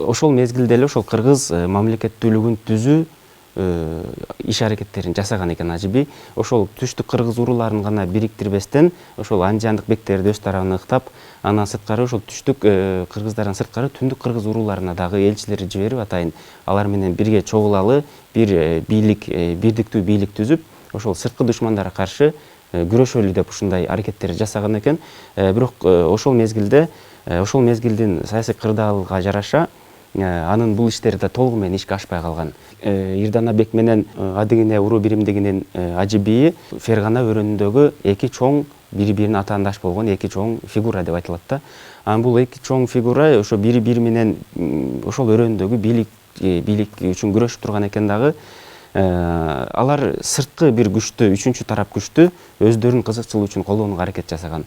ошол мезгилде эле ошол кыргыз мамлекеттүүлүгүн түзүү иш аракеттерин жасаган экен Ажы би. Ошол түштүк кыргыз урууларын гана бириктирбестен ошол анжандык бектерди өз тарабына ыктап, анан сырткары ошол түштүк кыргыздардан сырткары түндүк кыргыз урууларына дагы элчилер жиберип атайын алар менен бирге чогулалы бир бийлик, бирдиктүү бийлик түзүп, ошол сырткы душмандарга каршы күрөшөлү деп ушундай аракеттер жасаган экен. Бирок ошол мезгилдин саясий кырдаалга жараша анын бул иштери да толугу менен ишке ашпай калган. Ирдана бек менен Адыгене уруу биримдигинин Ажы бийи Фергана өрөөнүндөгү эки чоң бири-бирине атаандаш болгон эки чоң фигура деп айтылат да. Анан бул эки чоң фигура ошо бири-бири менен ошол өрөөндөгү бийлик үчүн күрөшүп турган экен дагы. Алар сырткы бир күчтү, үчүнчү тарап күчтү өздөрүнүн кызыкчылыгы үчүн колдонууга аракет жасаган.